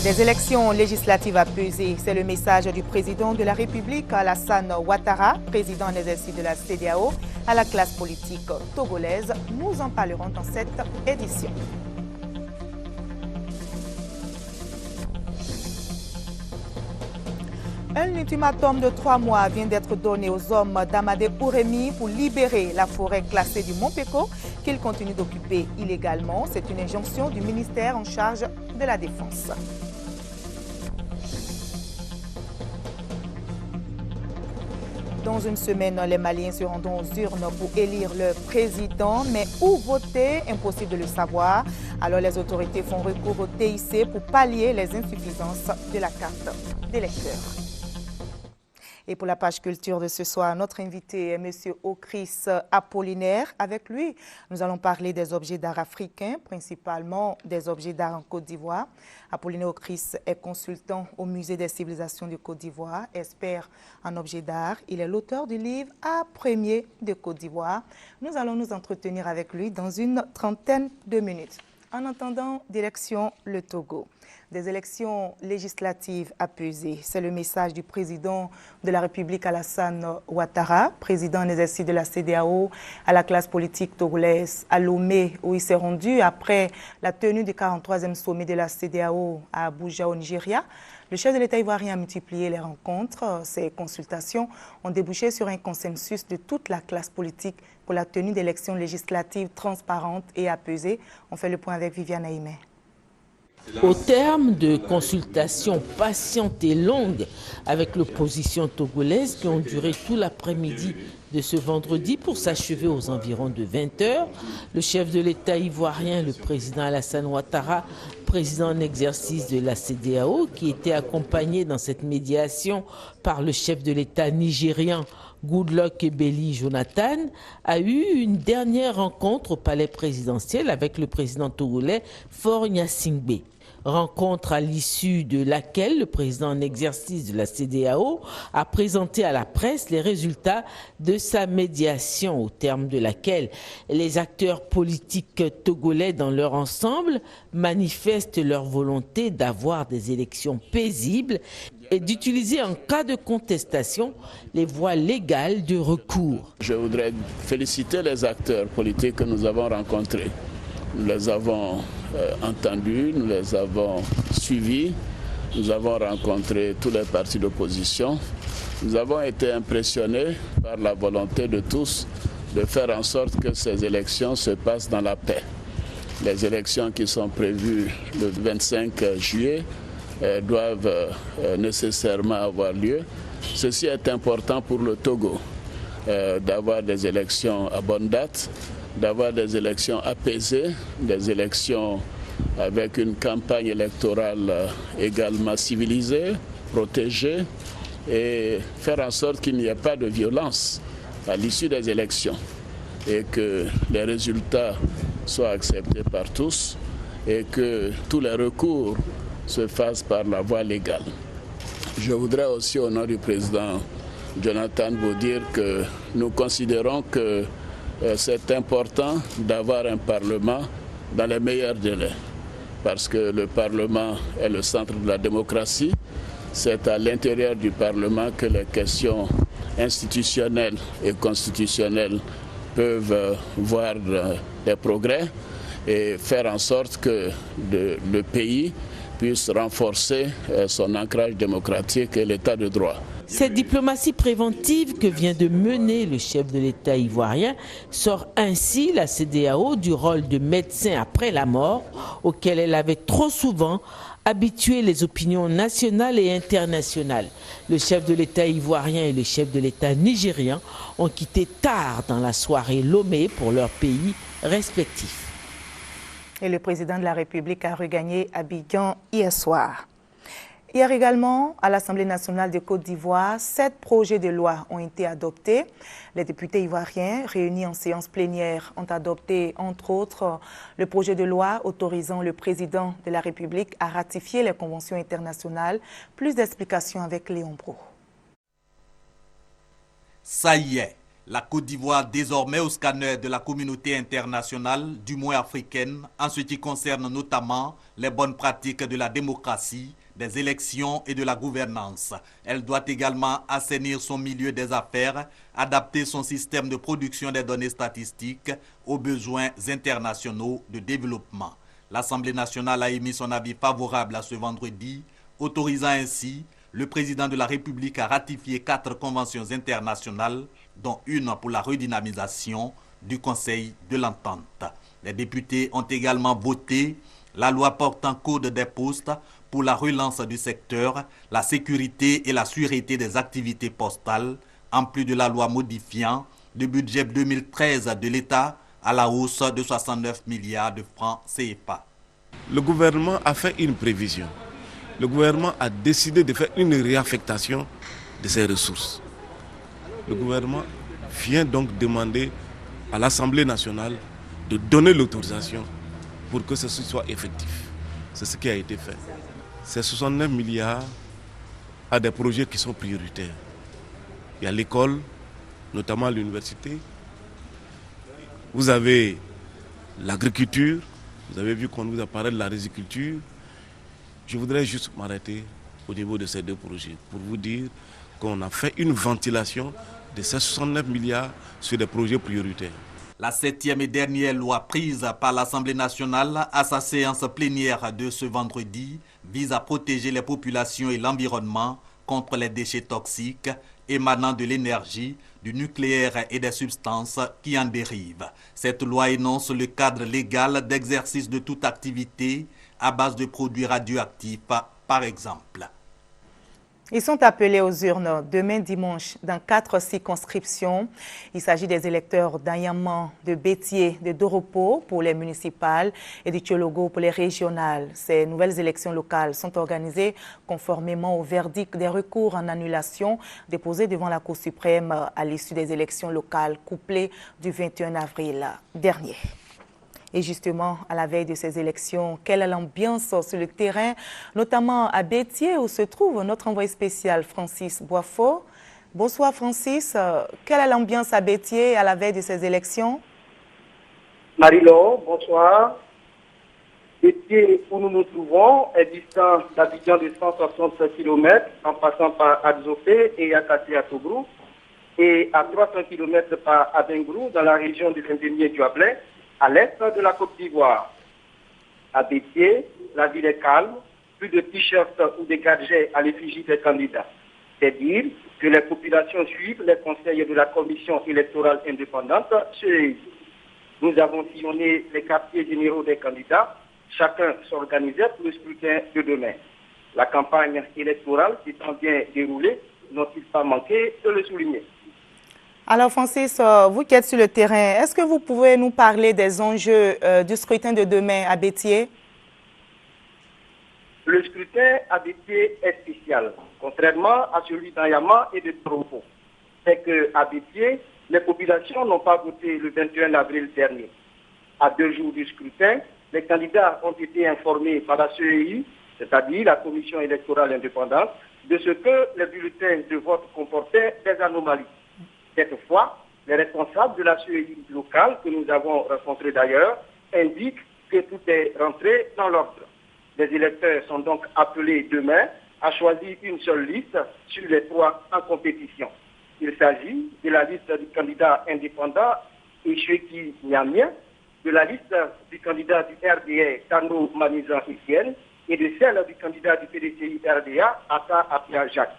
Des élections législatives apaisées, c'est le message du président de la République, Alassane Ouattara, président en exercice de la CEDEAO, à la classe politique togolaise. Nous en parlerons dans cette édition. Un ultimatum de 3 mois vient d'être donné aux hommes d'Amadé Ouremi pour libérer la forêt classée du Mont Péko qu'ils continuent d'occuper illégalement. C'est une injonction du ministère en charge de la Défense. Dans une semaine, les Maliens se rendront aux urnes pour élire leur président. Mais où voter? Impossible de le savoir. Alors les autorités font recours au TIC pour pallier les insuffisances de la carte d'électeur. Et pour la page culture de ce soir, notre invité est M. Okris Apollinaire. Avec lui, nous allons parler des objets d'art africains, principalement des objets d'art en Côte d'Ivoire. Apollinaire Okris est consultant au Musée des civilisations de Côte d'Ivoire, expert en objets d'art. Il est l'auteur du livre Art premier de Côte d'Ivoire. Nous allons nous entretenir avec lui dans une trentaine de minutes. En attendant, direction le Togo. Des élections législatives apaisées. C'est le message du président de la République, Alassane Ouattara, président en exercice de la CEDEAO, à la classe politique togolaise à Lomé, où il s'est rendu après la tenue du 43e sommet de la CEDEAO à Abuja, au Nigeria. Le chef de l'État ivoirien a multiplié les rencontres. Ces consultations ont débouché sur un consensus de toute la classe politique pour la tenue d'élections législatives transparentes et apaisées. On fait le point avec Viviane Aimé. Au terme de consultations patientes et longues avec l'opposition togolaise qui ont duré tout l'après-midi de ce vendredi pour s'achever aux environs de 20 h, le chef de l'État ivoirien, le président Alassane Ouattara, président en exercice de la CEDEAO, qui était accompagné dans cette médiation par le chef de l'État nigérian, Goodluck Ebele Jonathan, a eu une dernière rencontre au palais présidentiel avec le président togolais Faure Gnassingbé. Rencontre à l'issue de laquelle le président en exercice de la CEDEAO a présenté à la presse les résultats de sa médiation, au terme de laquelle les acteurs politiques togolais dans leur ensemble manifestent leur volonté d'avoir des élections paisibles et d'utiliser en cas de contestation les voies légales de recours. Je voudrais féliciter les acteurs politiques que nous avons rencontrés. Nous les avons entendus, nous les avons suivis, nous avons rencontré tous les partis d'opposition. Nous avons été impressionnés par la volonté de tous de faire en sorte que ces élections se passent dans la paix. Les élections qui sont prévues le 25 juillet doivent nécessairement avoir lieu. Ceci est important pour le Togo, d'avoir des élections à bonne date, d'avoir des élections apaisées, des élections avec une campagne électorale également civilisée, protégée, et faire en sorte qu'il n'y ait pas de violence à l'issue des élections et que les résultats soient acceptés par tous et que tous les recours se fassent par la voie légale. Je voudrais aussi, au nom du président Jonathan, vous dire que nous considérons que c'est important d'avoir un Parlement dans les meilleurs délais, parce que le Parlement est le centre de la démocratie. C'est à l'intérieur du Parlement que les questions institutionnelles et constitutionnelles peuvent voir des progrès et faire en sorte que le pays puisse renforcer son ancrage démocratique et l'état de droit. Cette diplomatie préventive que vient de mener le chef de l'État ivoirien sort ainsi la CEDEAO du rôle de médecin après la mort auquel elle avait trop souvent habitué les opinions nationales et internationales. Le chef de l'État ivoirien et le chef de l'État nigérian ont quitté tard dans la soirée Lomé pour leurs pays respectifs. Et le président de la République a regagné Abidjan hier soir. Hier également, à l'Assemblée nationale de Côte d'Ivoire, 7 projets de loi ont été adoptés. Les députés ivoiriens réunis en séance plénière ont adopté, entre autres, le projet de loi autorisant le président de la République à ratifier les conventions internationales. Plus d'explications avec Léon Bro. Ça y est, La Côte d'Ivoire désormais au scanner de la communauté internationale, du moins africaine, en ce qui concerne notamment les bonnes pratiques de la démocratie, des élections et de la gouvernance. Elle doit également assainir son milieu des affaires, adapter son système de production des données statistiques aux besoins internationaux de développement. L'Assemblée nationale a émis son avis favorable à ce vendredi, autorisant ainsi le président de la République à ratifier 4 conventions internationales, dont une pour la redynamisation du Conseil de l'Entente. Les députés ont également voté la loi portant code des postes pour la relance du secteur, la sécurité et la sûreté des activités postales, en plus de la loi modifiant le budget 2013 de l'État à la hausse de 69 milliards de francs CFA. Le gouvernement a fait une prévision. Le gouvernement a décidé de faire une réaffectation de ses ressources. Le gouvernement vient donc demander à l'Assemblée nationale de donner l'autorisation pour que ceci soit effectif. C'est ce qui a été fait. Ces 69 milliards à des projets qui sont prioritaires. Il y a l'école, notamment l'université. Vous avez l'agriculture. Vous avez vu qu'on vous a parlé de la riziculture. Je voudrais juste m'arrêter au niveau de ces 2 projets pour vous dire qu'on a fait une ventilation de ces 69 milliards sur des projets prioritaires. La 7e et dernière loi prise par l'Assemblée nationale à sa séance plénière de ce vendredi vise à protéger les populations et l'environnement contre les déchets toxiques émanant de l'énergie, du nucléaire et des substances qui en dérivent. Cette loi énonce le cadre légal d'exercice de toute activité à base de produits radioactifs, par exemple. Ils sont appelés aux urnes demain dimanche dans 4 circonscriptions. Il s'agit des électeurs d'Ayamman, de Bétier, de Doropo pour les municipales et de Thiologo pour les régionales. Ces nouvelles élections locales sont organisées conformément au verdict des recours en annulation déposés devant la Cour suprême à l'issue des élections locales couplées du 21 avril dernier. Et justement, à la veille de ces élections, quelle est l'ambiance sur le terrain, notamment à Bétier où se trouve notre envoyé spécial Francis Boifo. Bonsoir Francis, quelle est l'ambiance à Bétier à la veille de ces élections? Marie-Laure, bonsoir. Bétier où nous nous trouvons est distant d'Abidjan de 160 km en passant par Adzofé et Yakati à Tobrou et à 300 km par Abengrou dans la région de l'Indénié du Ablais, à l'est de la Côte d'Ivoire. À Bétier, la ville est calme, plus de t-shirts ou de gadgets à l'effigie des candidats. C'est dire que les populations suivent les conseils de la Commission électorale indépendante CEI. Nous avons sillonné les quartiers généraux des candidats. Chacun s'organisait pour le scrutin de demain. La campagne électorale s'étant bien déroulée, n'ont-ils pas manqué de le souligner. Alors Francis, vous qui êtes sur le terrain, est-ce que vous pouvez nous parler des enjeux du scrutin de demain à Bétier? Le scrutin à Bétier est spécial, contrairement à celui d'Ayamman et de Doropo. C'est qu'à Bétier, les populations n'ont pas voté le 21 avril dernier. À 2 jours du scrutin, les candidats ont été informés par la CEI, c'est-à-dire la Commission électorale indépendante, de ce que les bulletins de vote comportaient des anomalies. Cette fois, les responsables de la CEI locale, que nous avons rencontrés d'ailleurs, indiquent que tout est rentré dans l'ordre. Les électeurs sont donc appelés demain à choisir une seule liste sur les 3 en compétition. Il s'agit de la liste du candidat indépendant Echeki Niamien, de la liste du candidat du RDA Tano Manizan Etienne et de celle du candidat du PDCI RDA Ata Apia Jacques.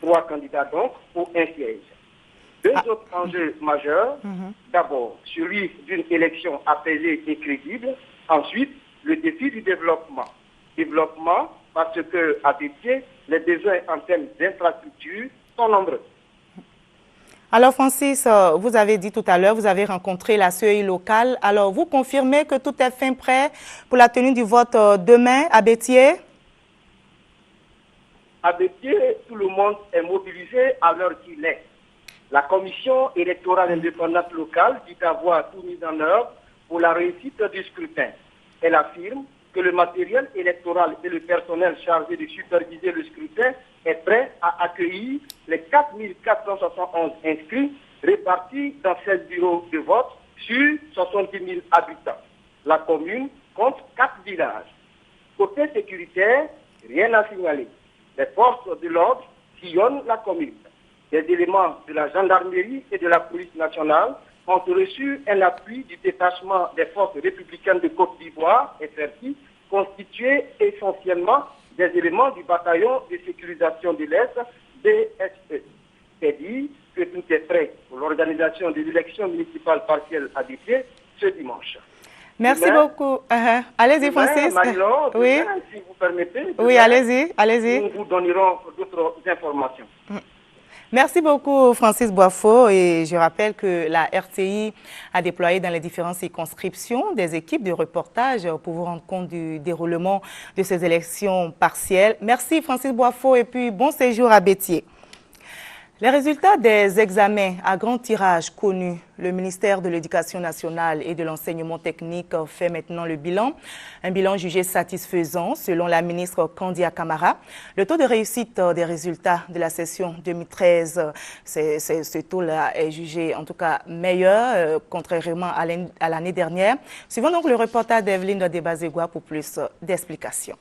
3 candidats donc pour un siège. 2 autres enjeux majeurs. D'abord, celui d'une élection apaisée et crédible. Ensuite, le défi du développement. Développement parce qu'à Bétier, les besoins en termes d'infrastructures sont nombreux. Alors Francis, vous avez dit tout à l'heure, vous avez rencontré la CEI locale. Alors vous confirmez que tout est fin prêt pour la tenue du vote demain à Bétier? À Bétier, tout le monde est mobilisé à l'heure qu'il est. La Commission électorale indépendante locale dit avoir tout mis en œuvre pour la réussite du scrutin. Elle affirme que le matériel électoral et le personnel chargé de superviser le scrutin est prêt à accueillir les 4471 inscrits répartis dans 16 bureaux de vote sur 70 000 habitants. La commune compte 4 villages. Côté sécuritaire, rien à signaler. Les forces de l'ordre sillonnent la commune. Des éléments de la gendarmerie et de la police nationale ont reçu un appui du détachement des forces républicaines de Côte d'Ivoire, FRI, constitué essentiellement des éléments du bataillon de sécurisation de l'Est, BSE. C'est dit que tout est prêt pour l'organisation des élections municipales partielles à Bipié ce dimanche. Merci demain, beaucoup. Allez-y, Francis. Marilon, oui. Demain, si vous permettez. Oui, allez-y. Nous vous donnerons d'autres informations. Merci beaucoup, Francis Boifo. Et je rappelle que la RTI a déployé dans les différentes circonscriptions des équipes de reportage pour vous rendre compte du déroulement de ces élections partielles. Merci, Francis Boifo, et puis bon séjour à Bétier. Les résultats des examens à grand tirage connus, le ministère de l'Éducation nationale et de l'enseignement technique fait maintenant le bilan. Un bilan jugé satisfaisant selon la ministre Kandia Camara. Le taux de réussite des résultats de la session 2013, ce taux-là est jugé en tout cas meilleur, contrairement à l'année dernière. Suivons donc le reportage d'Evelyne Debazegua pour plus d'explications.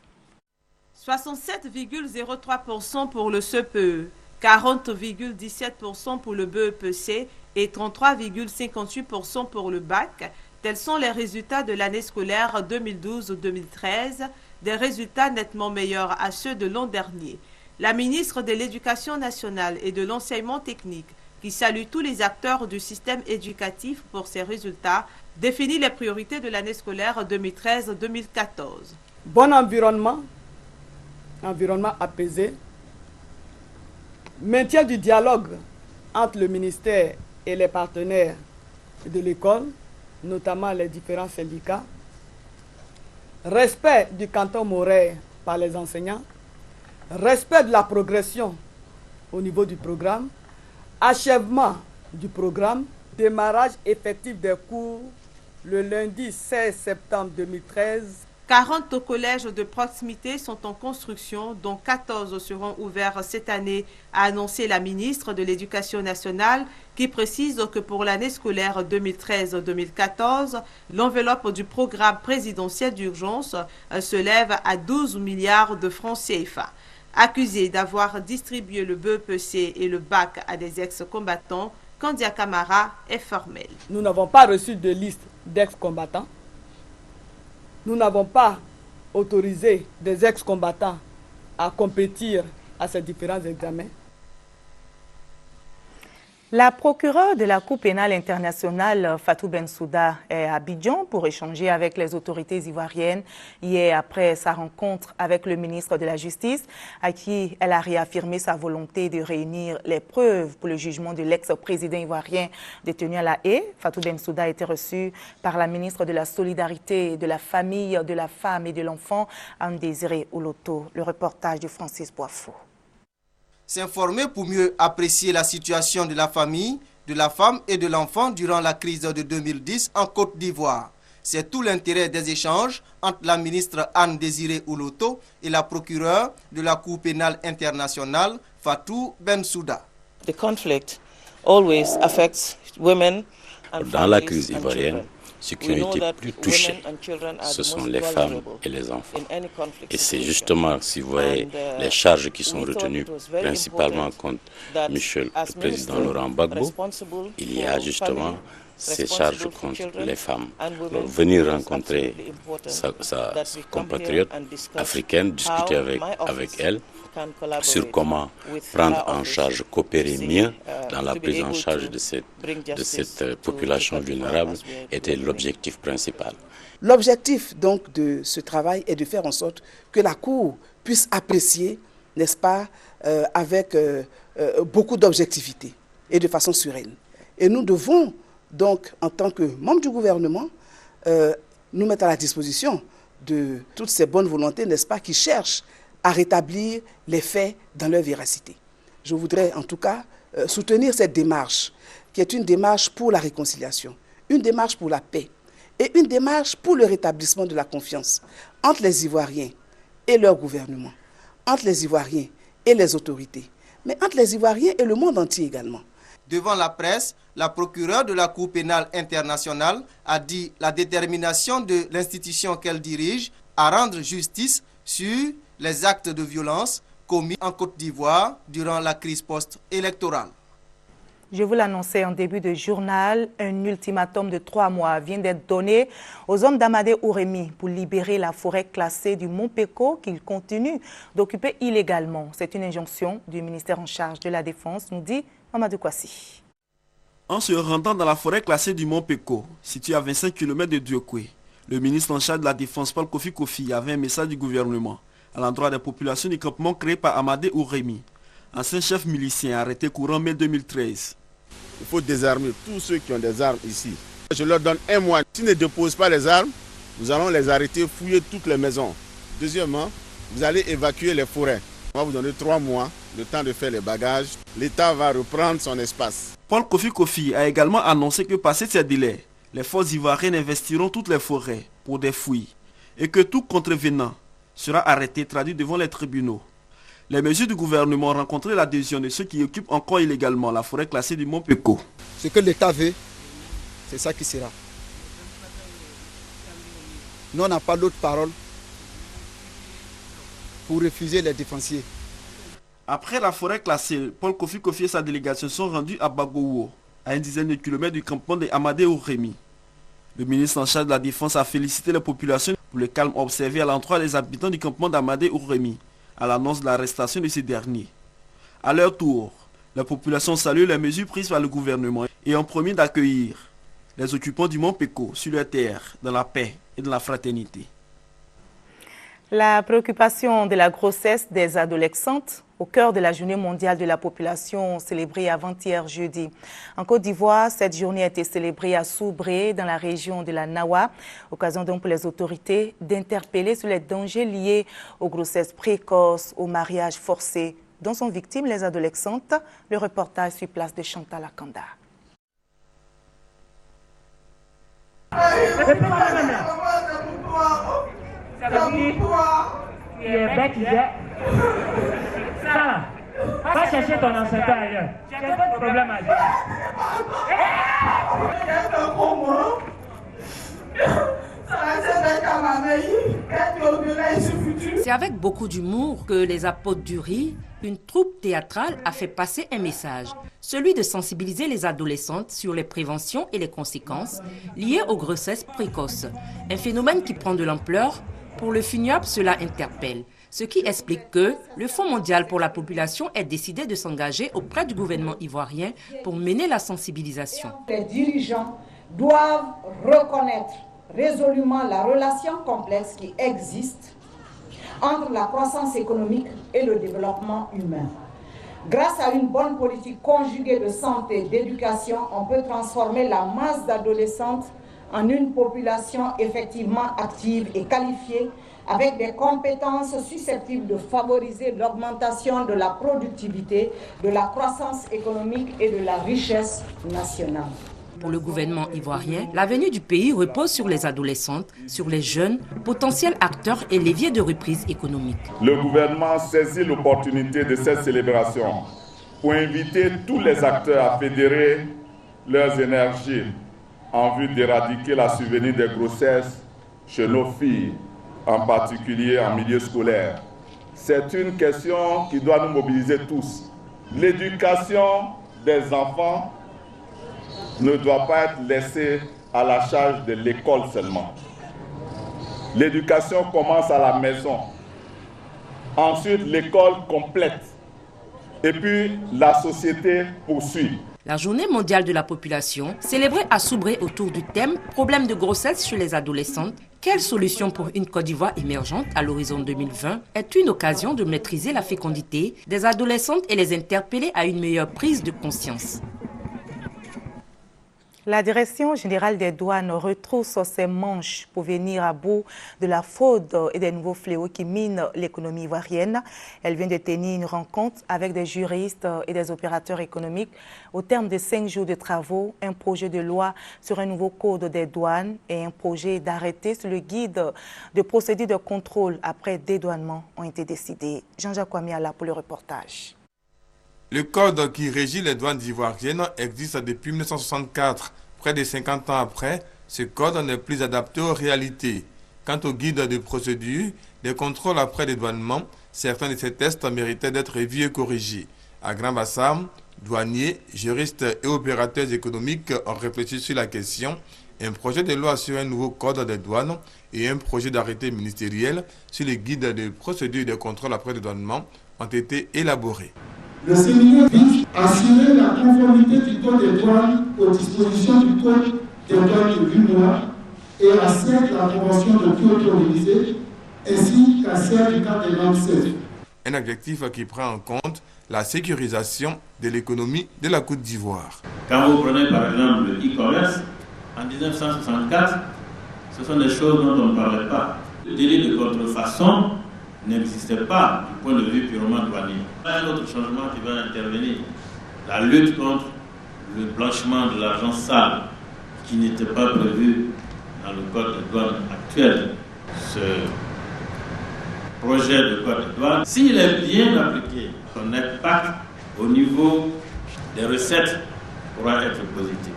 67,03% pour le CPE. 40,17% pour le BEPC et 33,58% pour le bac. Tels sont les résultats de l'année scolaire 2012-2013, des résultats nettement meilleurs à ceux de l'an dernier. La ministre de l'Éducation nationale et de l'enseignement technique, qui salue tous les acteurs du système éducatif pour ces résultats, définit les priorités de l'année scolaire 2013-2014. Bon environnement apaisé, maintien du dialogue entre le ministère et les partenaires de l'école, notamment les différents syndicats, respect du quantum horaire par les enseignants, respect de la progression au niveau du programme, achèvement du programme, démarrage effectif des cours le lundi 16 septembre 2013. 40 collèges de proximité sont en construction, dont 14 seront ouverts cette année, a annoncé la ministre de l'Éducation nationale, qui précise que pour l'année scolaire 2013-2014, l'enveloppe du programme présidentiel d'urgence se lève à 12 milliards de francs CFA. Accusé d'avoir distribué le BEPC et le bac à des ex-combattants, Kandia Camara est formel. Nous n'avons pas reçu de liste d'ex-combattants. Nous n'avons pas autorisé des ex-combattants à compétir à ces différents examens. La procureure de la Cour pénale internationale, Fatou Bensouda, est à Abidjan pour échanger avec les autorités ivoiriennes hier après sa rencontre avec le ministre de la Justice, à qui elle a réaffirmé sa volonté de réunir les preuves pour le jugement de l'ex-président ivoirien détenu à La Haye. Fatou Bensouda a été reçue par la ministre de la Solidarité, de la Famille, de la Femme et de l'Enfant, Anne-Désirée Oloto. Le reportage de Francis Boifo. S'informer pour mieux apprécier la situation de la famille, de la femme et de l'enfant durant la crise de 2010 en Côte d'Ivoire. C'est tout l'intérêt des échanges entre la ministre Anne-Désirée Oloto et la procureure de la Cour pénale internationale, Fatou Bensouda. The conflict always affects women and Dans la crise ivoirienne, ceux qui ont été plus touchés, ce sont les femmes et les enfants. Et c'est justement, si vous voyez, les charges qui sont retenues, principalement contre Michel, le président Laurent Gbagbo, il y a justement ces charges contre les femmes. Alors, venir rencontrer sa compatriote africaine, discuter avec elle sur comment prendre en charge, coopérer mieux dans la prise en charge de cette population vulnérable était l'objectif principal. L'objectif donc de ce travail est de faire en sorte que la Cour puisse apprécier, n'est-ce pas, avec beaucoup d'objectivité et de façon sereine. Et nous devons donc, en tant que membres du gouvernement, nous mettre à la disposition de toutes ces bonnes volontés, n'est-ce pas, qui cherchent à rétablir les faits dans leur véracité. Je voudrais en tout cas soutenir cette démarche, qui est une démarche pour la réconciliation, une démarche pour la paix et une démarche pour le rétablissement de la confiance entre les Ivoiriens et leur gouvernement, entre les Ivoiriens et les autorités, mais entre les Ivoiriens et le monde entier également. Devant la presse, la procureure de la Cour pénale internationale a dit la détermination de l'institution qu'elle dirige à rendre justice sur les actes de violence commis en Côte d'Ivoire durant la crise post-électorale. Je vous l'annonçais en début de journal, un ultimatum de 3 mois vient d'être donné aux hommes d'Amadé Ourémy pour libérer la forêt classée du Mont Péko qu'ils continuent d'occuper illégalement. C'est une injonction du ministère en charge de la Défense, nous dit Mamadou Kwasi. En se rendant dans la forêt classée du Mont Péko, située à 25 km de Diokwe, le ministre en charge de la Défense, Paul Kofi Kofi, avait un message du gouvernement à l'endroit des populations du campement créé par Amadé Ourémy, ancien chef milicien arrêté courant mai 2013. Il faut désarmer tous ceux qui ont des armes ici. Je leur donne 1 mois. S'ils ne déposent pas les armes, nous allons les arrêter, fouiller toutes les maisons. Deuxièmement, vous allez évacuer les forêts. On va vous donner 3 mois, le temps de faire les bagages. L'État va reprendre son espace. Paul Kofi Kofi a également annoncé que passé ces délais, les forces ivoiriennes investiront toutes les forêts pour des fouilles et que tout contrevenant sera arrêté, traduit devant les tribunaux. Les mesures du gouvernement ont rencontré l'adhésion de ceux qui occupent encore illégalement la forêt classée du Mont Péko. Ce que l'État veut, c'est ça qui sera. Nous, on n'a pas d'autre parole pour refuser les défensiers. Après la forêt classée, Paul Kofi Kofi et sa délégation sont rendus à Bagowo, à une dizaine de kilomètres du campement de Amadé Ourémy. Le ministre en charge de la Défense a félicité les populations pour le calme observé à l'endroit des habitants du campement d'Amadé Ourémy à l'annonce de l'arrestation de ces derniers. À leur tour, la population salue les mesures prises par le gouvernement et ont promis d'accueillir les occupants du Mont Péko sur leur terre dans la paix et dans la fraternité. La préoccupation de la grossesse des adolescentes au cœur de la journée mondiale de la population célébrée avant-hier jeudi. En Côte d'Ivoire, cette journée a été célébrée à Soubré, dans la région de la Nawa. Occasion donc pour les autorités d'interpeller sur les dangers liés aux grossesses précoces, aux mariages forcés, dont sont victimes les adolescentes. Le reportage sur place de Chantal Akanda. Ça, va chercher ton ancêtre ailleurs. Tu as pas de problème à dire. C'est avec beaucoup d'humour que les apôtres du rire, une troupe théâtrale a fait passer un message, celui de sensibiliser les adolescentes sur les préventions et les conséquences liées aux grossesses précoces. Un phénomène qui prend de l'ampleur. Pour le FUNIAP, cela interpelle. Ce qui explique que le Fonds mondial pour la population ait décidé de s'engager auprès du gouvernement ivoirien pour mener la sensibilisation. Les dirigeants doivent reconnaître résolument la relation complexe qui existe entre la croissance économique et le développement humain. Grâce à une bonne politique conjuguée de santé et d'éducation, on peut transformer la masse d'adolescentes en une population effectivement active et qualifiée, avec des compétences susceptibles de favoriser l'augmentation de la productivité, de la croissance économique et de la richesse nationale. Pour le gouvernement ivoirien, l'avenir du pays repose sur les adolescentes, sur les jeunes, potentiels acteurs et leviers de reprise économique. Le gouvernement saisit l'opportunité de cette célébration pour inviter tous les acteurs à fédérer leurs énergies en vue d'éradiquer la survenue des grossesses chez nos filles, en particulier en milieu scolaire. C'est une question qui doit nous mobiliser tous. L'éducation des enfants ne doit pas être laissée à la charge de l'école seulement. L'éducation commence à la maison. Ensuite, l'école complète. Et puis, la société poursuit. La journée mondiale de la population, célébrée à Soubré autour du thème « Problème de grossesse chez les adolescentes, quelle solution pour une Côte d'Ivoire émergente à l'horizon 2020 ?» est une occasion de maîtriser la fécondité des adolescentes et les interpeller à une meilleure prise de conscience. La Direction générale des douanes retrousse ses manches pour venir à bout de la fraude et des nouveaux fléaux qui minent l'économie ivoirienne. Elle vient de tenir une rencontre avec des juristes et des opérateurs économiques. Au terme de 5 jours de travaux, un projet de loi sur un nouveau code des douanes et un projet d'arrêté sur le guide de procédure de contrôle après dédouanement ont été décidés. Jean-Jacques Ouamiala pour le reportage. Le code qui régit les douanes ivoiriennes existe depuis 1964. Près de 50 ans après, ce code n'est plus adapté aux réalités. Quant au guide de procédure, des contrôles après dédouanement, certains de ces tests méritaient d'être revus et corrigés. À Grand-Bassam, douaniers, juristes et opérateurs économiques ont réfléchi sur la question. Un projet de loi sur un nouveau code des douanes et un projet d'arrêté ministériel sur les guides de procédure et de contrôle après dédouanement ont été élaborés. Le séminaire vise à assurer la conformité du code des douanes aux dispositions du code des douanes de l'UMOA et à celle de la convention de Kyoto révisée, ainsi qu'à celle du cadre des normes CEF. Un objectif qui prend en compte la sécurisation de l'économie de la Côte d'Ivoire. Quand vous prenez par exemple le e-commerce, en 1964, ce sont des choses dont on ne parlait pas. Le délit de contrefaçon n'existait pas du point de vue purement douanier. Un autre changement qui va intervenir, la lutte contre le blanchiment de l'argent sale, qui n'était pas prévu dans le code de douane actuel. Ce projet de code de douane, s'il est bien appliqué, son impact au niveau des recettes pourra être positif.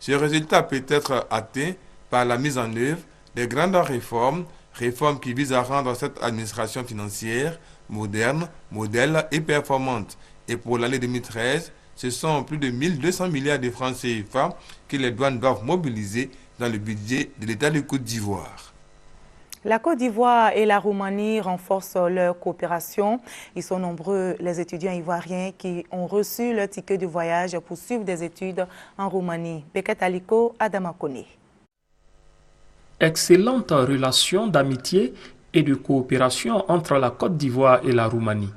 Ce résultat peut être atteint par la mise en œuvre des grandes réformes qui visent à rendre cette administration financière moderne, modèle et performante. Et pour l'année 2013, ce sont plus de 1200 milliards de francs CFA que les douanes doivent mobiliser dans le budget de l'État de Côte d'Ivoire. La Côte d'Ivoire et la Roumanie renforcent leur coopération. Ils sont nombreux les étudiants ivoiriens qui ont reçu leur ticket de voyage pour suivre des études en Roumanie. Beket Aliko, Adama Kone. Excellente relation d'amitié et de coopération entre la Côte d'Ivoire et la Roumanie.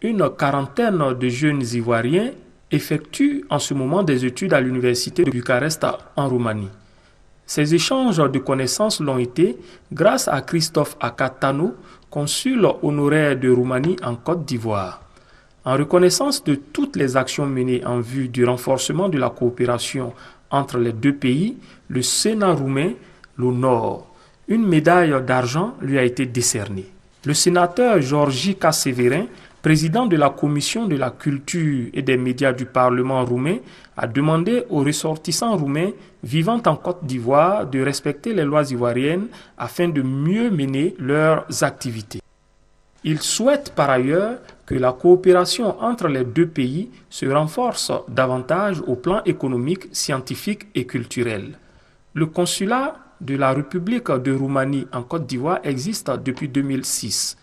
Une quarantaine de jeunes Ivoiriens effectuent en ce moment des études à l'université de Bucarest en Roumanie. Ces échanges de connaissances l'ont été grâce à Christophe Akatano, consul honoraire de Roumanie en Côte d'Ivoire. En reconnaissance de toutes les actions menées en vue du renforcement de la coopération entre les deux pays, le Sénat roumain l'honore. Une médaille d'argent lui a été décernée. Le sénateur Georgi Severin, président de la Commission de la culture et des médias du Parlement roumain, a demandé aux ressortissants roumains vivant en Côte d'Ivoire de respecter les lois ivoiriennes afin de mieux mener leurs activités. Il souhaite par ailleurs que la coopération entre les deux pays se renforce davantage au plan économique, scientifique et culturel. Le consulat de la République de Roumanie en Côte d'Ivoire existe depuis 2006.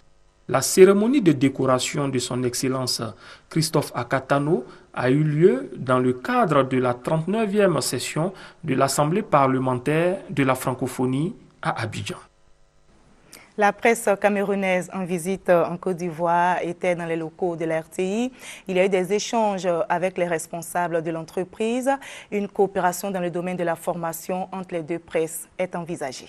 La cérémonie de décoration de son Excellence Christophe Akatano a eu lieu dans le cadre de la 39e session de l'Assemblée parlementaire de la francophonie à Abidjan. La presse camerounaise en visite en Côte d'Ivoire était dans les locaux de la RTI. Il y a eu des échanges avec les responsables de l'entreprise. Une coopération dans le domaine de la formation entre les deux presses est envisagée.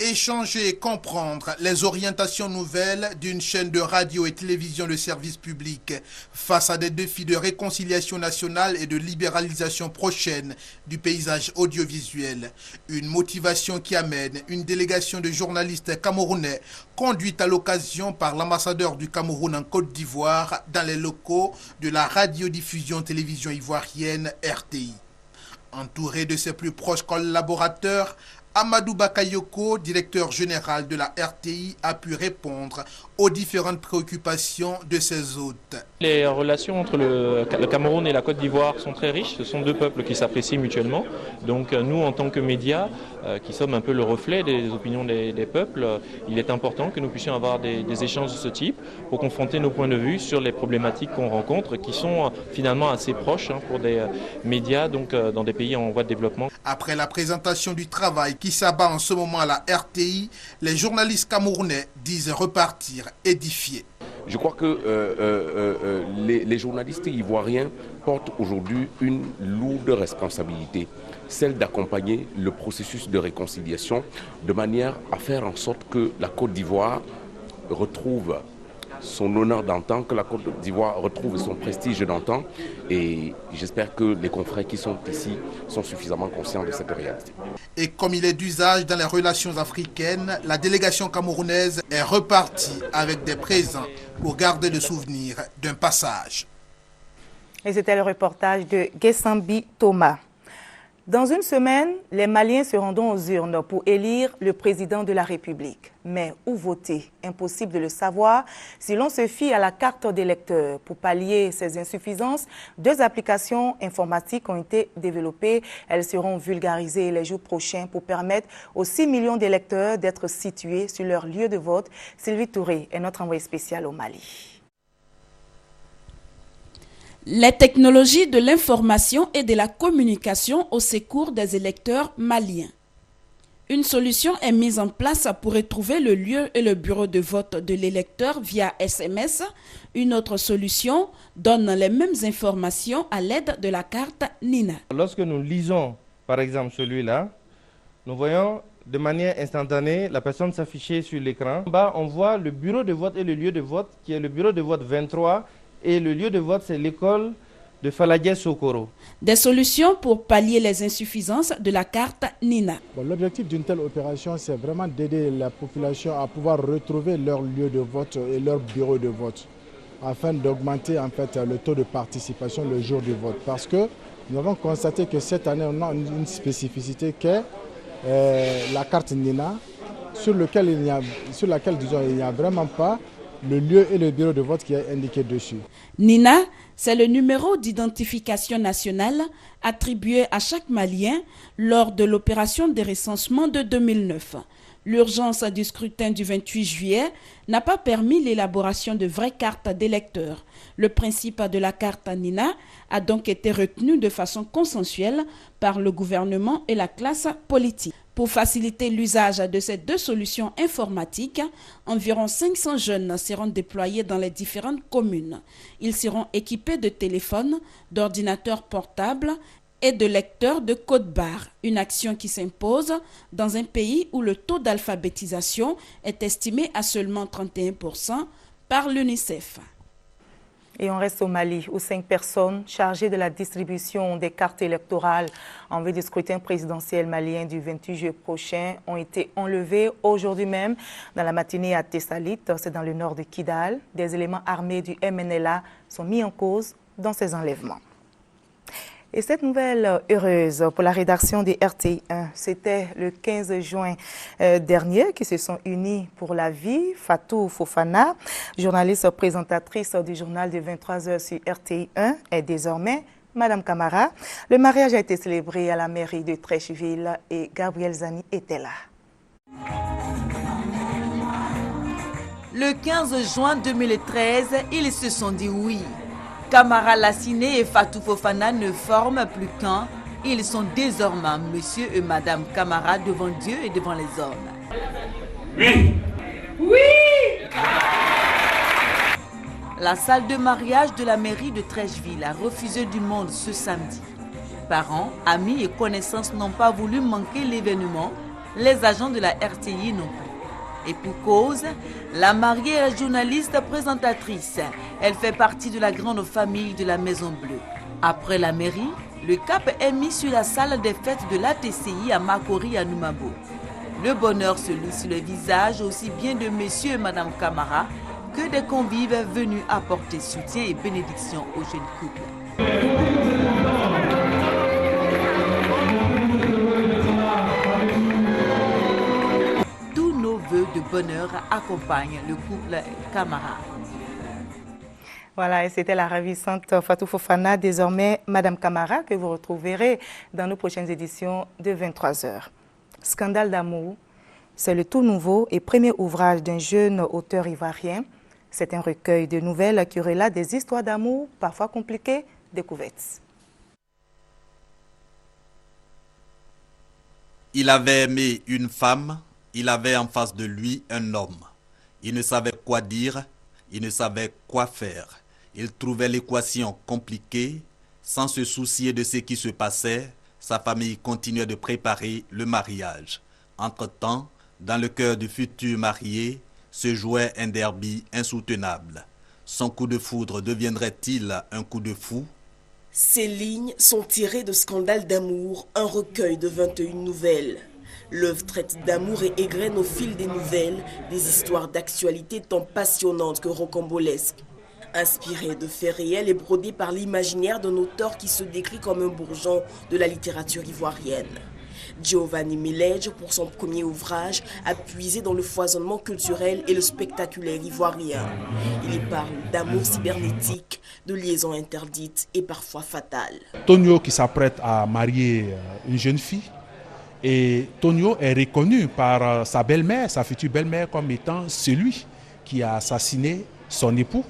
Échanger et comprendre les orientations nouvelles d'une chaîne de radio et télévision de service public face à des défis de réconciliation nationale et de libéralisation prochaine du paysage audiovisuel. Une motivation qui amène une délégation de journalistes camerounais conduite à l'occasion par l'ambassadeur du Cameroun en Côte d'Ivoire dans les locaux de la radiodiffusion télévision ivoirienne RTI. Entouré de ses plus proches collaborateurs, Amadou Bakayoko, directeur général de la RTI, a pu répondre aux différentes préoccupations de ses hôtes. Les relations entre le Cameroun et la Côte d'Ivoire sont très riches. Ce sont deux peuples qui s'apprécient mutuellement. Donc nous, en tant que médias, qui sommes un peu le reflet des opinions des peuples, il est important que nous puissions avoir des échanges de ce type pour confronter nos points de vue sur les problématiques qu'on rencontre, qui sont finalement assez proches pour des médias donc, dans des pays en voie de développement. Après la présentation du travail qui s'abat en ce moment à la RTI, les journalistes camerounais disent repartir édifiés. Je crois que les journalistes ivoiriens portent aujourd'hui une lourde responsabilité, celle d'accompagner le processus de réconciliation de manière à faire en sorte que la Côte d'Ivoire retrouve son honneur d'antan, que la Côte d'Ivoire retrouve son prestige d'antan. Et j'espère que les confrères qui sont ici sont suffisamment conscients de cette réalité. Et comme il est d'usage dans les relations africaines, la délégation camerounaise est repartie avec des présents pour garder le souvenir d'un passage. Et c'était le reportage de Gessambi Thomas. Dans une semaine, les Maliens se rendront aux urnes pour élire le président de la République. Mais où voter? Impossible de le savoir si l'on se fie à la carte d'électeur. Pour pallier ces insuffisances, 2 applications informatiques ont été développées. Elles seront vulgarisées les jours prochains pour permettre aux 6 millions d'électeurs d'être situés sur leur lieu de vote. Sylvie Touré est notre envoyée spéciale au Mali. Les technologies de l'information et de la communication au secours des électeurs maliens. Une solution est mise en place pour retrouver le lieu et le bureau de vote de l'électeur via SMS. Une autre solution donne les mêmes informations à l'aide de la carte NINA. Lorsque nous lisons, par exemple, celui-là, nous voyons de manière instantanée la personne s'afficher sur l'écran. En bas, on voit le bureau de vote et le lieu de vote, qui est le bureau de vote 23. Et le lieu de vote, c'est l'école de Faladje Sokoro. Des solutions pour pallier les insuffisances de la carte NINA. L'objectif d'une telle opération, c'est vraiment d'aider la population à pouvoir retrouver leur lieu de vote et leur bureau de vote, afin d'augmenter en fait le taux de participation le jour du vote. Parce que nous avons constaté que cette année, on a une spécificité qui est la carte NINA, sur laquelle il n'y a vraiment pas le lieu et le bureau de vote qui est indiqué dessus. NINA, c'est le numéro d'identification nationale attribué à chaque Malien lors de l'opération de recensement de 2009. L'urgence du scrutin du 28 juillet n'a pas permis l'élaboration de vraies cartes d'électeurs. Le principe de la carte NINA a donc été retenu de façon consensuelle par le gouvernement et la classe politique. Pour faciliter l'usage de ces 2 solutions informatiques, environ 500 jeunes seront déployés dans les différentes communes. Ils seront équipés de téléphones, d'ordinateurs portables et de lecteurs de code-barre, une action qui s'impose dans un pays où le taux d'alphabétisation est estimé à seulement 31% par l'UNICEF. Et on reste au Mali, où 5 personnes chargées de la distribution des cartes électorales en vue du scrutin présidentiel malien du 28 juillet prochain ont été enlevées aujourd'hui même dans la matinée à Tessalit, c'est dans le nord de Kidal. Des éléments armés du MNLA sont mis en cause dans ces enlèvements. Et cette nouvelle heureuse pour la rédaction des RTI1, c'était le 15 juin dernier qui se sont unis pour la vie. Fatou Fofana, journaliste présentatrice du journal de 23h sur RTI1, est désormais Madame Camara. Le mariage a été célébré à la mairie de Treichville et Gabriel Zani était là. Le 15 juin 2013, ils se sont dit oui. Camara Lassiné et Fatou Fofana ne forment plus qu'un. Ils sont désormais Monsieur et Madame Camara devant Dieu et devant les hommes. Oui. Oui. La salle de mariage de la mairie de Treichville a refusé du monde ce samedi. Parents, amis et connaissances n'ont pas voulu manquer l'événement. Les agents de la RTI non plus. Et pour cause, la mariée est journaliste présentatrice. Elle fait partie de la grande famille de la Maison Bleue. Après la mairie, le cap est mis sur la salle des fêtes de l'ATCI à Makori à Numabo. Le bonheur se lit sur le visage aussi bien de Monsieur et Madame Camara que des convives venus apporter soutien et bénédiction aux jeunes couples. De bonheur accompagne le couple Camara. Voilà, et c'était la ravissante Fatou Fofana, désormais Madame Camara, que vous retrouverez dans nos prochaines éditions de 23h. Scandale d'amour, c'est le tout nouveau et premier ouvrage d'un jeune auteur ivoirien. C'est un recueil de nouvelles qui relate des histoires d'amour, parfois compliquées, découvertes. Il avait aimé une femme. Il avait en face de lui un homme. Il ne savait quoi dire, il ne savait quoi faire. Il trouvait l'équation compliquée. Sans se soucier de ce qui se passait, sa famille continuait de préparer le mariage. Entre-temps, dans le cœur du futur marié, se jouait un derby insoutenable. Son coup de foudre deviendrait-il un coup de fou? Ces lignes sont tirées de Scandale d'amour, un recueil de 21 nouvelles. L'œuvre traite d'amour et égrène au fil des nouvelles des histoires d'actualité tant passionnantes que rocambolesques. Inspirée de faits réels et brodée par l'imaginaire d'un auteur qui se décrit comme un bourgeon de la littérature ivoirienne. Giovanni Milledge, pour son premier ouvrage, a puisé dans le foisonnement culturel et le spectaculaire ivoirien. Il y parle d'amour cybernétique, de liaisons interdites et parfois fatales. Tonio qui s'apprête à marier une jeune fille, et Tonio est reconnu par sa belle-mère, sa future belle-mère, comme étant celui qui a assassiné son époux,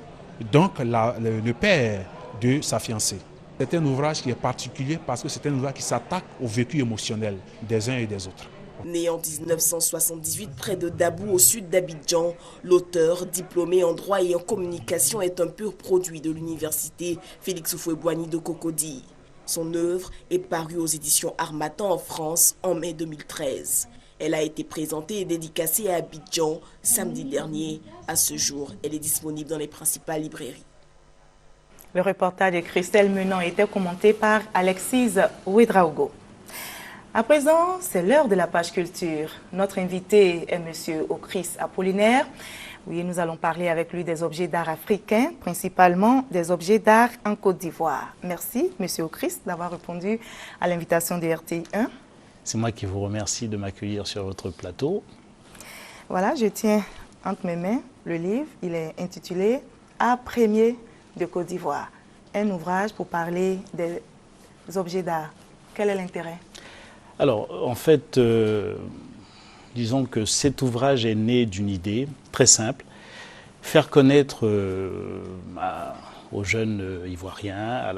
donc le père de sa fiancée. C'est un ouvrage qui est particulier parce que c'est un ouvrage qui s'attaque au vécu émotionnel des uns et des autres. Né en 1978 près de Dabou au sud d'Abidjan, l'auteur, diplômé en droit et en communication, est un pur produit de l'université Félix Houphouët-Boigny de Cocody. Son œuvre est parue aux éditions Harmattan en France en mai 2013. Elle a été présentée et dédicacée à Abidjan samedi dernier. À ce jour, elle est disponible dans les principales librairies. Le reportage de Christelle Menant était commenté par Alexis Ouedraogo. À présent, c'est l'heure de la page culture. Notre invité est M. Okris Apollinaire. Oui, nous allons parler avec lui des objets d'art africains, principalement des objets d'art en Côte d'Ivoire. Merci, M. Okris, d'avoir répondu à l'invitation de RTI 1. C'est moi qui vous remercie de m'accueillir sur votre plateau. Voilà, je tiens entre mes mains le livre. Il est intitulé « Art premier de Côte d'Ivoire ». Un ouvrage pour parler des objets d'art. Quel est l'intérêt? Alors, en fait, disons que cet ouvrage est né d'une idée très simple. Faire connaître aux jeunes Ivoiriens,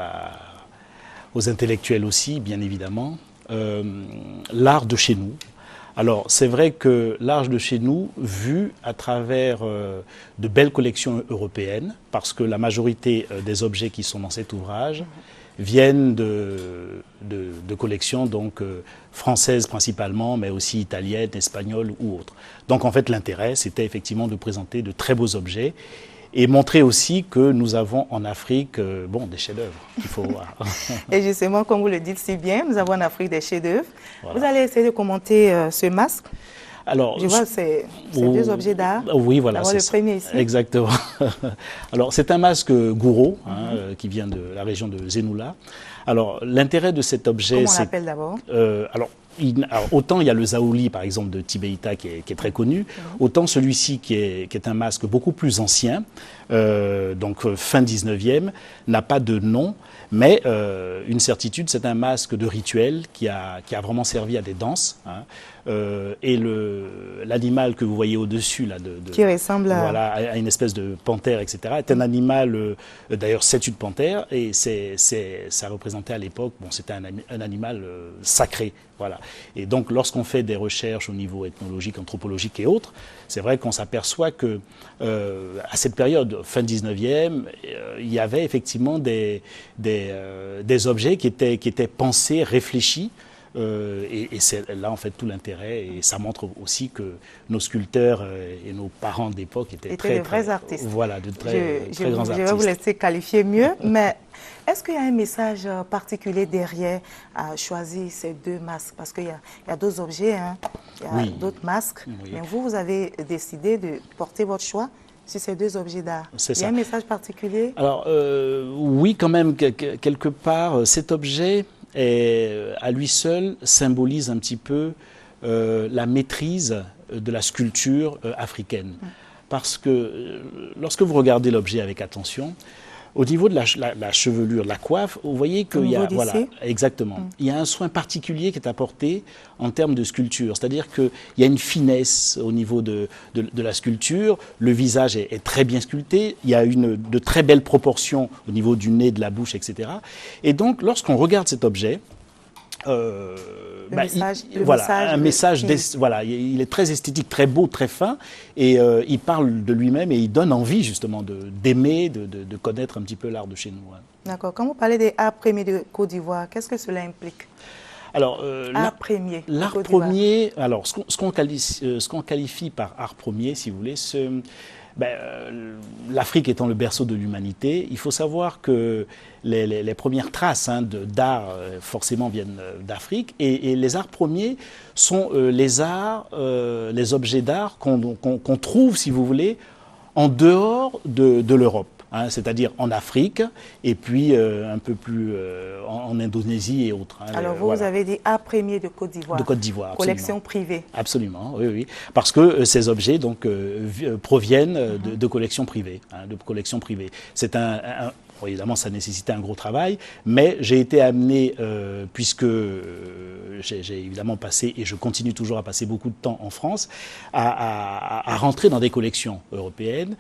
aux intellectuels aussi, bien évidemment, l'art de chez nous. Alors, c'est vrai que l'art de chez nous, vu à travers de belles collections européennes, parce que la majorité des objets qui sont dans cet ouvrage viennent de collections donc, françaises principalement, mais aussi italiennes, espagnoles ou autres. Donc, en fait, l'intérêt, c'était effectivement de présenter de très beaux objets et montrer aussi que nous avons en Afrique des chefs-d'œuvre qu'il faut voir. Et justement, comme vous le dites si bien, nous avons en Afrique des chefs-d'œuvre. Voilà. Vous allez essayer de commenter ce masque. Alors, je vois, c'est deux objets d'art. Oui, voilà. C'est le premier ici. Exactement. Alors, c'est un masque gouro qui vient de la région de Zenoula. Alors, l'intérêt de cet objet, comment on l'appelle d'abord? Alors, autant il y a le Zaouli, par exemple, de Tibéita, qui est très connu, autant celui-ci, qui est un masque beaucoup plus ancien, donc fin 19e, n'a pas de nom, mais une certitude, c'est un masque de rituel qui a vraiment servi à des danses. Et l'animal que vous voyez au-dessus, là, qui ressemble à une espèce de panthère, etc., est un animal, d'ailleurs c'est une panthère, et ça représentait à l'époque, c'était un animal sacré. Voilà. Et donc, lorsqu'on fait des recherches au niveau ethnologique, anthropologique et autres, c'est vrai qu'on s'aperçoit que à cette période, fin 19e, il y avait effectivement des objets qui étaient pensés, réfléchis. Et c'est là en fait tout l'intérêt, et ça montre aussi que nos sculpteurs et nos parents d'époque étaient de vrais artistes. Voilà, de très grands artistes. Je vais vous laisser qualifier mieux, mais est-ce qu'il y a un message particulier derrière à choisir ces deux masques? Parce qu'il y a d'autres objets, il y a d'autres masques, mais vous avez décidé de porter votre choix sur ces deux objets d'art. Il y a un message particulier? Alors oui, quand même, quelque part, cet objet à lui seul symbolise un petit peu la maîtrise de la sculpture africaine. Parce que lorsque vous regardez l'objet avec attention, au niveau de la chevelure, la coiffe, vous voyez qu'il y a, voilà, exactement, il y a un soin particulier qui est apporté en termes de sculpture. C'est-à-dire qu'il y a une finesse au niveau de la sculpture, le visage est très bien sculpté, il y a de très belles proportions au niveau du nez, de la bouche, etc. Et donc, lorsqu'on regarde cet objet, voilà, il est très esthétique, très beau, très fin, et il parle de lui-même et il donne envie justement d'aimer, de connaître un petit peu l'art de chez nous. D'accord. Quand vous parlez des arts premiers de Côte d'Ivoire, qu'est-ce que cela implique? Alors, l'art premier. L'art premier, alors ce qu'on qualifie par art premier, si vous voulez, l'Afrique étant le berceau de l'humanité, il faut savoir que les premières traces d'art forcément viennent d'Afrique, et les arts premiers sont les objets d'art qu'on trouve, si vous voulez, en dehors de l'Europe. C'est-à-dire en Afrique et puis un peu plus en Indonésie et autres. Alors vous avez dit art premier de Côte d'Ivoire. De Côte d'Ivoire, collection privée. Absolument, oui. Parce que ces objets donc proviennent de collections privées. C'est évidemment, ça nécessitait un gros travail, mais j'ai été amené, puisque j'ai évidemment passé, et je continue toujours à passer beaucoup de temps en France, à rentrer dans des collections européennes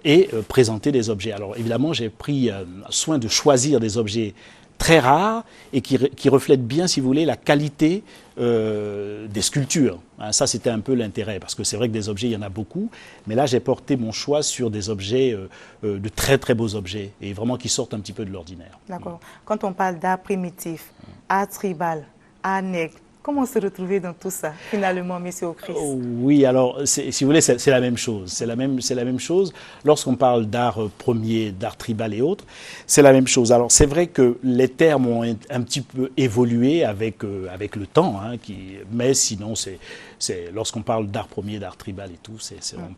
et présenter des objets. Alors évidemment, j'ai pris soin de choisir des objets très rares et qui reflètent bien, si vous voulez, la qualité des sculptures. Ça, c'était un peu l'intérêt, parce que c'est vrai que des objets, il y en a beaucoup, mais là, j'ai porté mon choix sur des objets, de très très beaux objets, et vraiment qui sortent un petit peu de l'ordinaire. D'accord. Quand on parle d'art primitif, art tribal, art nègre, comment se retrouver dans tout ça, finalement, M. Ocris? Oui, alors, si vous voulez, c'est la même chose. C'est la même chose. Lorsqu'on parle d'art premier, d'art tribal et autres, c'est la même chose. Alors, c'est vrai que les termes ont un petit peu évolué avec le temps, mais sinon, lorsqu'on parle d'art premier, d'art tribal et tout,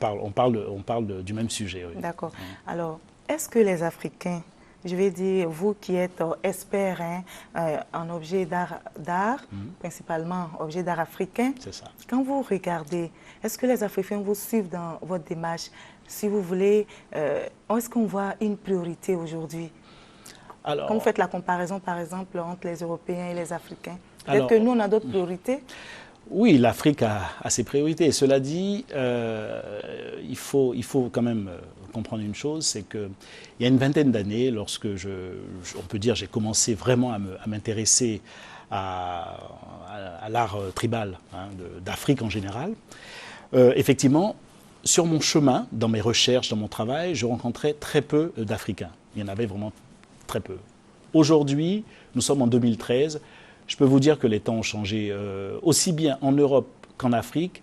on parle du même sujet. Oui. D'accord. Alors, est-ce que les Africains, je vais dire, vous qui êtes expert en objets d'art, principalement objets d'art africains, quand vous regardez, est-ce que les Africains vous suivent dans votre démarche? Si vous voulez, est-ce qu'on voit une priorité aujourd'hui? Quand vous faites la comparaison, par exemple, entre les Européens et les Africains, peut-être que nous, on a d'autres priorités? Oui, l'Afrique a ses priorités. Cela dit, il faut quand même comprendre une chose, c'est qu'il y a une vingtaine d'années, lorsque on peut dire j'ai commencé vraiment à m'intéresser à l'art tribal d'Afrique en général, effectivement, sur mon chemin, dans mes recherches, dans mon travail, je rencontrais très peu d'Africains. Il y en avait vraiment très peu. Aujourd'hui, nous sommes en 2013, je peux vous dire que les temps ont changé aussi bien en Europe qu'en Afrique.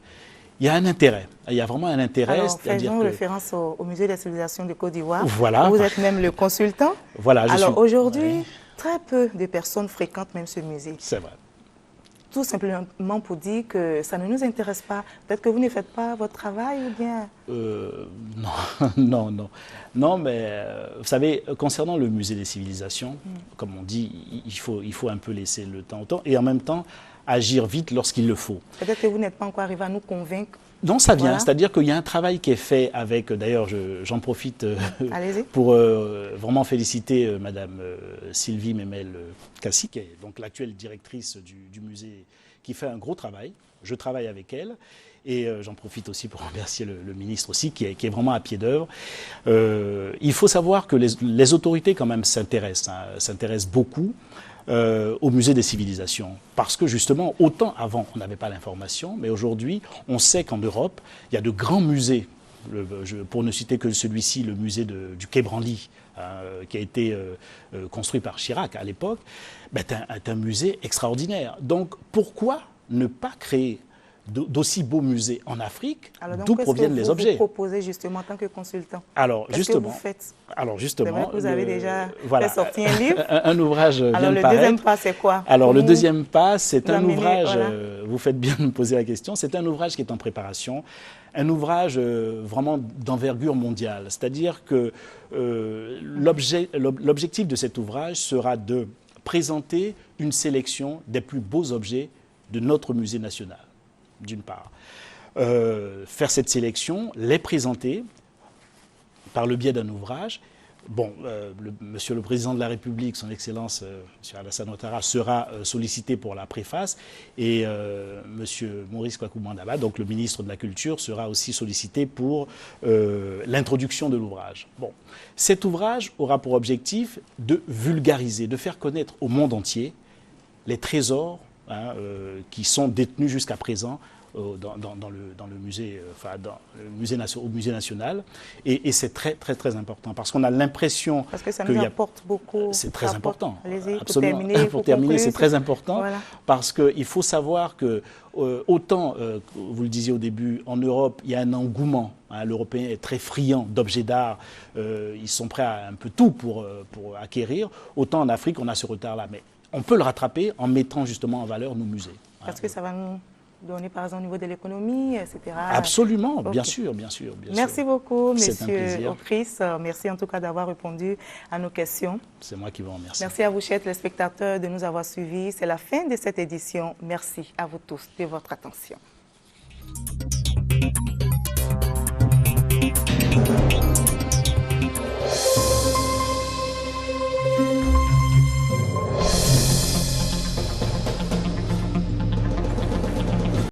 Il y a un intérêt. Il y a vraiment un intérêt. Alors, faisons référence au Musée des civilisations de Côte d'Ivoire. Voilà. Vous êtes même le consultant. Voilà. Alors aujourd'hui, très peu de personnes fréquentent même ce musée. C'est vrai. Tout simplement pour dire que ça ne nous intéresse pas. Peut-être que vous ne faites pas votre travail ou bien... Non, mais vous savez, concernant le musée des civilisations, comme on dit, il faut un peu laisser le temps au temps et en même temps agir vite lorsqu'il le faut. Peut-être que vous n'êtes pas encore arrivé à nous convaincre. Non, ça vient. Voilà. C'est-à-dire qu'il y a un travail qui est fait avec, d'ailleurs, j'en profite pour vraiment féliciter Madame Sylvie Memel-Kassi, qui est donc l'actuelle directrice du musée, qui fait un gros travail. Je travaille avec elle. Et j'en profite aussi pour remercier le ministre aussi, qui est vraiment à pied d'œuvre. Il faut savoir que les autorités, quand même, s'intéressent beaucoup au musée des civilisations. Parce que justement, autant avant, on n'avait pas l'information, mais aujourd'hui, on sait qu'en Europe, il y a de grands musées. Pour ne citer que celui-ci, le musée du Quai Branly, qui a été construit par Chirac à l'époque, est un musée extraordinaire. Donc, pourquoi ne pas créer d'aussi beaux musées en Afrique, d'où proviennent les objets. Qu'est-ce que vous proposez justement en tant que consultant? Alors justement, que vous faites? Alors justement, vous avez déjà fait sortir un livre. Un ouvrage vient de paraître. Alors le deuxième pas, c'est quoi? Alors le deuxième pas, c'est un ouvrage. Vous faites bien de me poser la question. C'est un ouvrage qui est en préparation, un ouvrage vraiment d'envergure mondiale. C'est-à-dire que l'objectif de cet ouvrage sera de présenter une sélection des plus beaux objets de notre musée national. D'une part, faire cette sélection, les présenter par le biais d'un ouvrage. Bon, Monsieur le Président de la République, son Excellence, M. Alassane Ouattara, sera sollicité pour la préface et M. Maurice Kwaku Mandaba, donc le ministre de la Culture, sera aussi sollicité pour l'introduction de l'ouvrage. Bon, cet ouvrage aura pour objectif de vulgariser, de faire connaître au monde entier les trésors qui sont détenus jusqu'à présent dans le musée, au musée national. Et c'est très, très, très important parce qu'on a l'impression... Parce que ça nous apporte beaucoup. C'est très important. Allez-y, absolument. Pour terminer, c'est très important parce qu'il faut savoir que autant, vous le disiez au début, en Europe, il y a un engouement. L'Européen est très friand d'objets d'art. Ils sont prêts à un peu tout pour acquérir. Autant en Afrique, on a ce retard-là. Mais on peut le rattraper en mettant justement en valeur nos musées. Parce que ça va nous donner, par exemple, au niveau de l'économie, etc. Absolument, okay. Bien sûr. Merci beaucoup, Monsieur Ocris. Merci en tout cas d'avoir répondu à nos questions. C'est moi qui vous remercie. Merci à vous, chers téléspectateurs, de nous avoir suivis. C'est la fin de cette édition. Merci à vous tous de votre attention.